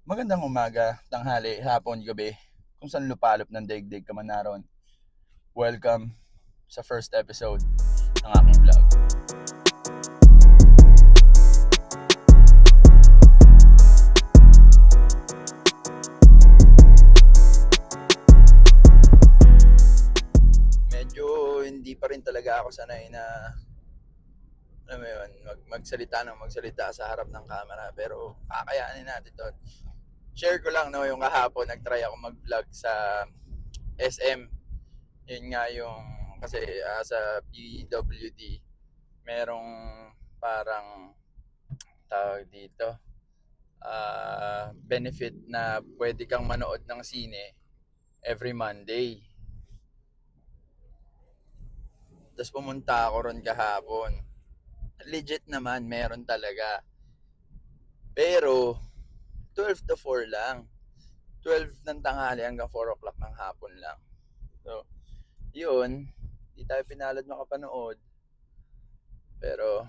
Magandang umaga, tanghali, hapon, gabi, kung saan lupalop ng daigdig ka man naroon. Welcome sa first episode ng aking vlog. Medyo hindi pa rin talaga ako sanay na alam mo yun, magsalita sa harap ng camera, pero kakayanin natin to. Share ko lang, no, yung kahapon nagtry ako mag-vlog sa SM. Yun nga yung kasi sa PWD merong parang tawag dito benefit na pwede kang manood ng sine every Monday. Tapos pumunta ako ron kahapon. Legit naman, meron talaga. Pero 12 to 4 lang. 12 ng tanghali hanggang 4 o'clock ng hapon lang. So, yun, di tayo pinalad makapanood. Pero,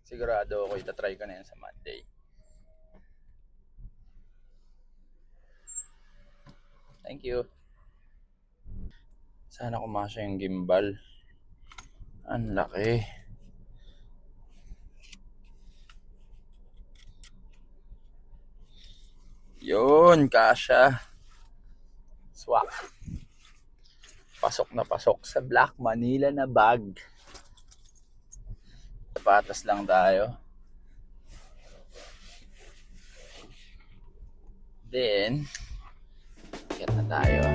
sigurado ako itatry ko na yan sa Monday. Thank you. Sana kumasya yung gimbal. Ang laki. Yun, kasya. Swak. Pasok na pasok sa Black Manila na bag. Patas lang tayo. Then, get na tayo.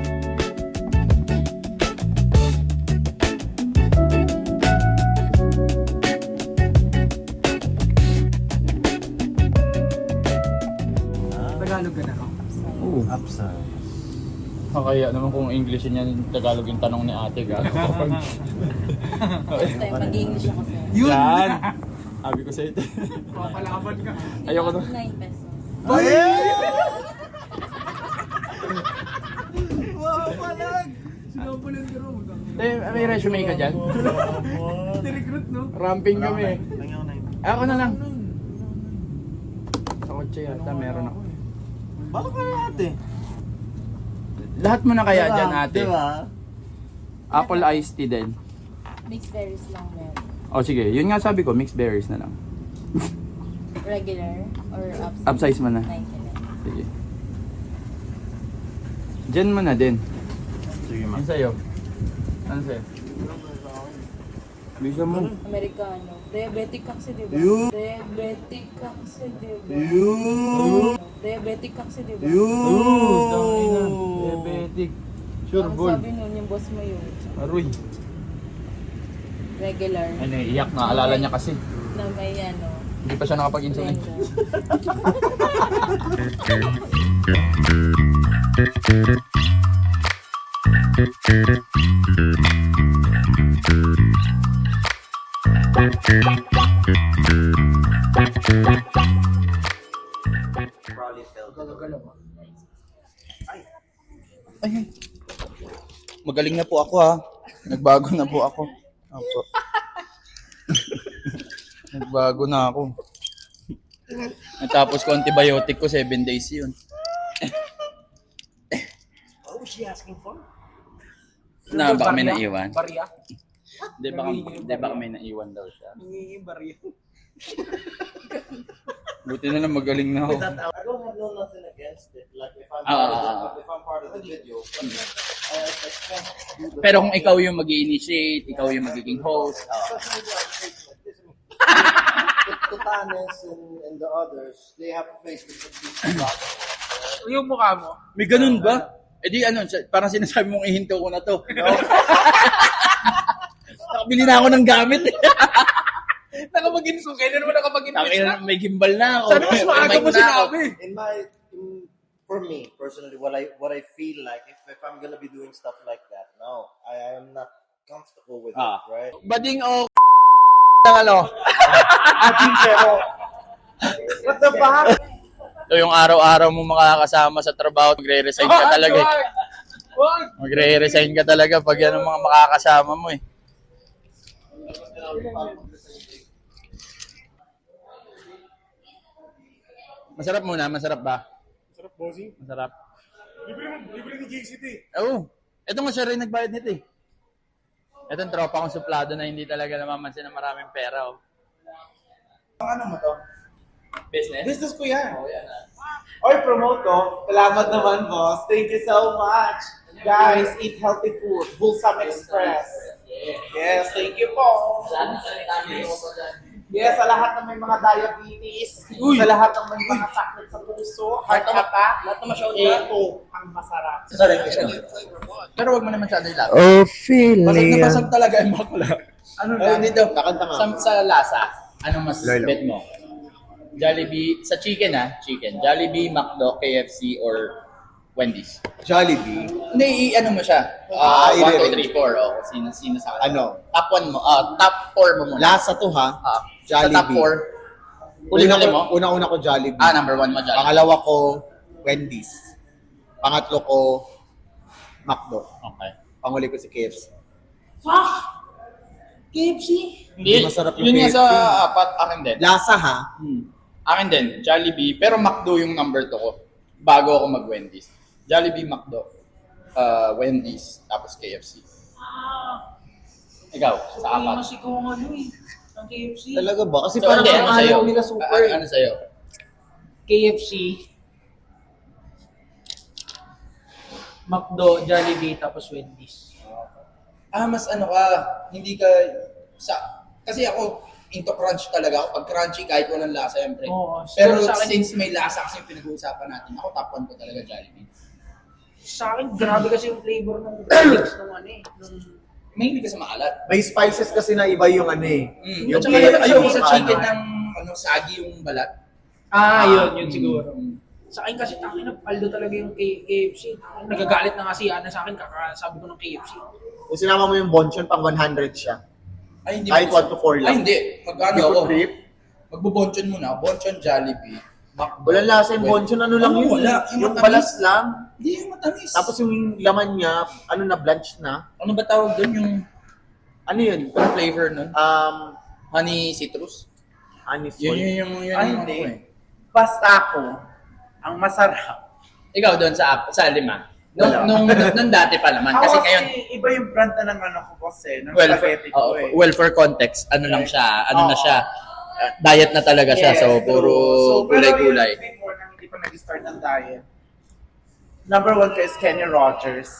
Tagalog ka na ako? Oo. Upside. Kaya naman kung English yan, Tagalog yung tanong ni ate. Next time, mag-English ako sa'yo. Yun! Yan! Sabi ko sa'yo ito. Papalaban ka. Ayoko na. 9 pesos. Ay! Papalag! Sinapalan ka rin. May resume ka dyan? Nirecruit, no? Ramping kami. Ako na lang. Sa kotse yata meron ako. Baka ka na ate. Lahat mo na kaya dyan ate. Diba? Apple iced tea din. Mixed berries lang meron. O sige, yun nga sabi ko, mixed berries na lang. Regular or upsize? Upsize mo na. 99. Sige. Dyan mo na din. Sige Ano sa'yo? Ano sa'yo? Bisa mo. Americano. Diabetic ka kasi, diba? You. Diabetic ka kasi, diba? Diabetic ka kasi, diba? Diabetic. Sure, Ang bull. sabi nun, yung boss mo yun. Aroy. Regular. Ay, naiiyak na. Alala niya kasi. Na may ano. Hindi pa siya nakapag-insulin. Ay, magaling na po ako ha. Nagbago na po ako. Opo. Nagbago na ako. Natapos ko antibiotic ko 7 days yun. What was she asking for? Na baka may naiwan. Barya? Di baka may naiwan daw siya. Nangingi barya. Buti na lang magaling na ako. I don't have nothing against it. Like if I'm if I'm part of the video, I expect Pero kung ikaw yung mag-i-initiate, ikaw yung magiging host. Tutanes and the others, they have Facebook page. Yung mukha mo? May ganun ba? Eh di ano, parang sinasabi mong ihinto ko na to. Nakabili na ako ng gamit. Nakapag-insul. Kailan mo nakapag-insul na? May gimbal na ako. Sana mas maaga mo sinabi. For me personally, what I feel like if I'm gonna be doing stuff like that, no, I am not comfortable with it, right? Bading o ano? Ating pero what the fuck? So yung araw-araw mo makakasama sa trabaho, magre-resign ka talaga. Magre-resign ka talaga pag yan ang mga makakasama mo eh. Masarap muna, masarap ba? Sarap Bossing? Masarap. Libre ni JCT. Oo. Ito nga siya rin nagbayad nito eh. Itong tropa kong suplado na hindi talaga namamansin ng maraming pera. Oh. Ano mo to? Business? Business ko yan. Oh, yan. Oy, promote ko. Salamat naman, boss. Thank you so much. Guys, eat healthy food. Wholesome Express. Yes, thank you po. Yes, sa lahat ng may mga diabetes, sa lahat ng may mga sakit sa puso, heart attack, lahat ng ma-shout ito ang masarap. Pero wag mo naman masyado ilap. Oh, Basag na basag talaga yung bakla. Ano Ayun dito. Kakanta nga. Sa lasa, anong mas bet mo? Jollibee, sa chicken chicken. Jollibee, McDo, KFC, or Wendy's? Jollibee. Hindi, ano mo siya? 1, 2, 3, 4. Oh, sino sa akin? Ano? Top 1 mo. Top 4 mo muna. Lasa to ha. Sa top Jollibee. 4. Huli-huli mo? Una ko Jollibee. Number 1 mo Jollibee. Pangalawa ko, Wendy's. Pangatlo ko, McDo. Okay. Panghuli ko si KFC. Fuck! KFC? Hindi, masarap yung yun nga sa KFC. apat, akin din. Lasa ha. Akin din, Jollibee. Pero McDo yung number 2 ko. Bago ako mag-Wendy's. Jollibee, McDo, Wendy's, tapos KFC. Ikaw, sa apat. Mas ikaw ang ano eh. Ang KFC. Talaga ba? Kasi So, parang hindi, ang ano sa'yo? ayaw nila super. Ano sa'yo? KFC. McDo, Jollibee, tapos Wendy's. Mas ano ka, hindi ka, kasi ako, into crunch talaga ako. Pag crunchy, kahit walang lasa, syempre. Oo, Pero sa akin- since may lasa kasi yung pinag-uusapan natin, ako top 1 ko talaga Jollibee. Sa akin, grabe kasi yung flavor ng drinks nung ano eh. Nung Mainly kasi maalat. May spices kasi na iba yung ano eh. Yung Yung tsaka ayoko sa ano. chicken ng sagi yung balat. yun siguro. Sa akin kasi tangin na paldo talaga yung KFC. Nagagalit na nga si Ana sa akin kakasabi ko ng KFC. Kung sinama mo yung bonchon, pang 100 siya. Ay, hindi Kahit mo 1 to 4 lang. Ay, hindi. Magkano Hindi ko ako? trip. Magbubonchon muna. Bonchon, Jollibee. McDo. Walang lasa yung bonchon, ano lang yun. Wala. Yung matamis. balas lang. Hindi yung matamis. Tapos yung laman niya, ano na, blanch na. ano ba tawag doon? Yung Ano yun? ano flavor nun? Honey citrus? Anis Yun yun. yung Ay, ano hindi. ko eh. Basta ako, ang masarap. Ikaw doon sa lima. Nung dati pa naman. Kasi ngayon, iba yung brand na ng ano ko kasi, ng well, spaghetti oh, ko eh. well, for context, ano lang siya, ano na Oo. siya, diet na talaga siya, Yes, so puro gulay-gulay. Pero yung before nang hindi pa nag-start ng diet, number 1 ko is Kenny Rogers.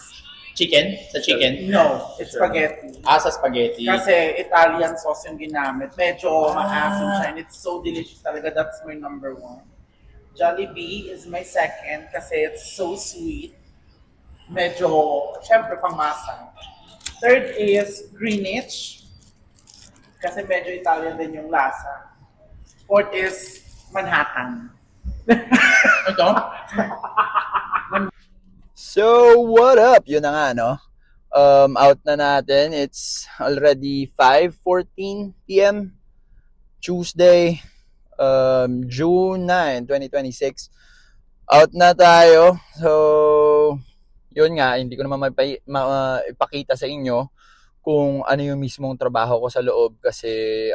Chicken? Sa chicken? No, it's spaghetti. Sa spaghetti. Kasi Italian sauce yung ginamit. Medyo maasim siya and it's so delicious talaga. That's my number 1. Jollibee is my second kasi it's so sweet. Medyo, syempre, pangmasa. Third is Greenwich. Kasi medyo Italian din yung lasa. Fourth is Manhattan. Ito? So, what up? Yun na nga, no? Out na natin. It's already 5:14 p.m. Tuesday, June 9, 2026. Out na tayo. So, yun nga, hindi ko naman ipakita sa inyo kung ano yung mismong trabaho ko sa loob kasi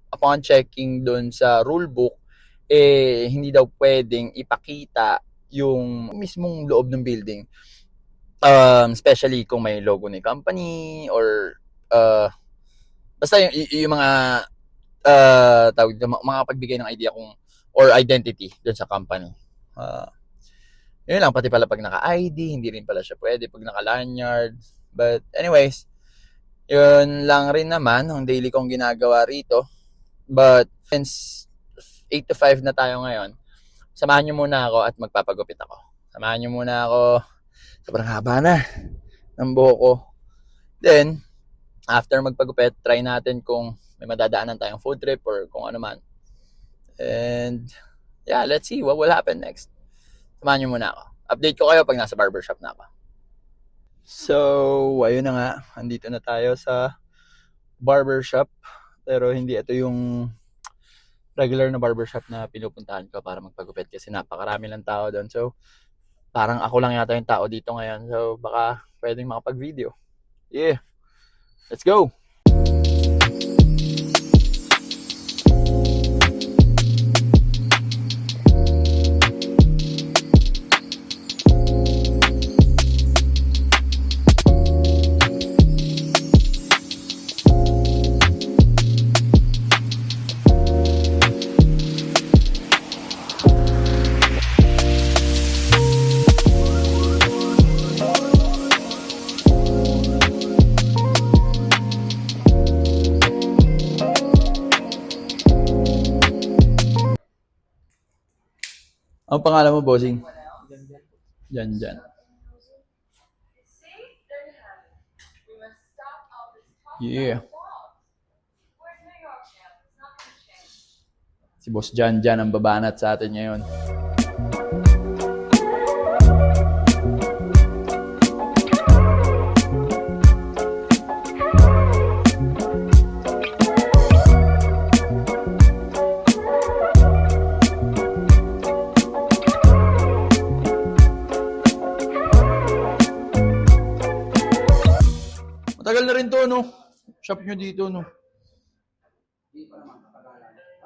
upon checking doon sa rulebook, hindi daw pwedeng ipakita yung mismong loob ng building. Especially kung may logo ng company or basta yung mga tawag dito, mga pagbigay ng idea kung or identity doon sa company. Yun lang, pati pala pag naka-ID, hindi rin pala siya pwede pag naka-lanyard. But anyways, yun lang rin naman ang daily kong ginagawa rito. But since 8 to 5 na tayo ngayon, samahan nyo muna ako at magpapagupit ako. Samahan nyo muna ako. Sobrang haba na ng buhok ko. Then, after magpagupit, try natin kung may madadaanan tayong food trip or kung ano man. And, yeah, let's see what will happen next. Samahan nyo muna ako. Update ko kayo pag nasa barbershop na ako. So, ayun na nga. Andito na tayo sa barbershop. Pero hindi ito yung regular na barbershop na pinupuntahan ko para magpagupit kasi napakarami lang tao doon. So, parang ako lang yata yung tao dito ngayon. So, baka pwedeng makapag-video. Yeah. Let's go! Ang pangalan mo, bossing? Jan. Yeah. Si Boss Jan ang babanat sa atin ngayon. Matagal na rin to, no? Shop nyo dito, no?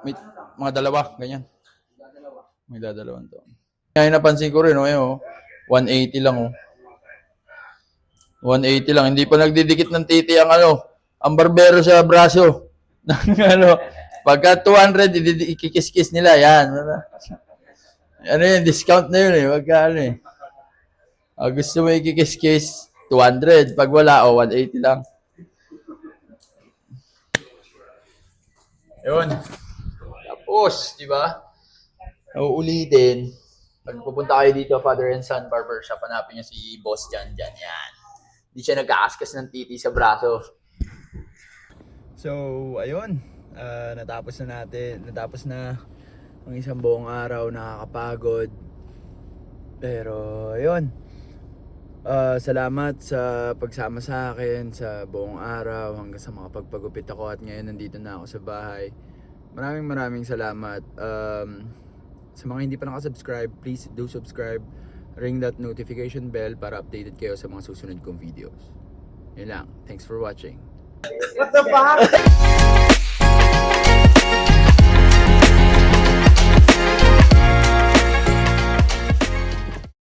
May mga dalawa, ganyan. May dadalawang to. Kaya napansin ko rin, oh, 180 lang, oh. 180 lang. Hindi pa nagdidikit ng titi ang ang barbero sa braso. Pagka 200, ikikis-kis nila, yan. Ano yun, discount na yun, eh. Pagka gusto mo ikikis-kis, 200. Pag wala, 180 lang. Yun. Tapos, di ba? Uulitin. Pag pupunta kayo dito, Father and Son Barbershop, hanapin niyo si Boss Jan. Yan. Hindi siya nagkakaskas ng titi sa braso. So, ayun. Natapos na ang isang buong araw, nakakapagod. Pero, ayun. Salamat sa pagsama sa akin sa buong araw hanggang sa mga pagpagupit ako at ngayon nandito na ako sa bahay. Maraming salamat. Sa mga hindi pa nakasubscribe, please do subscribe. Ring that notification bell para updated kayo sa mga susunod kong videos. Yun lang. Thanks for watching. What the fuck?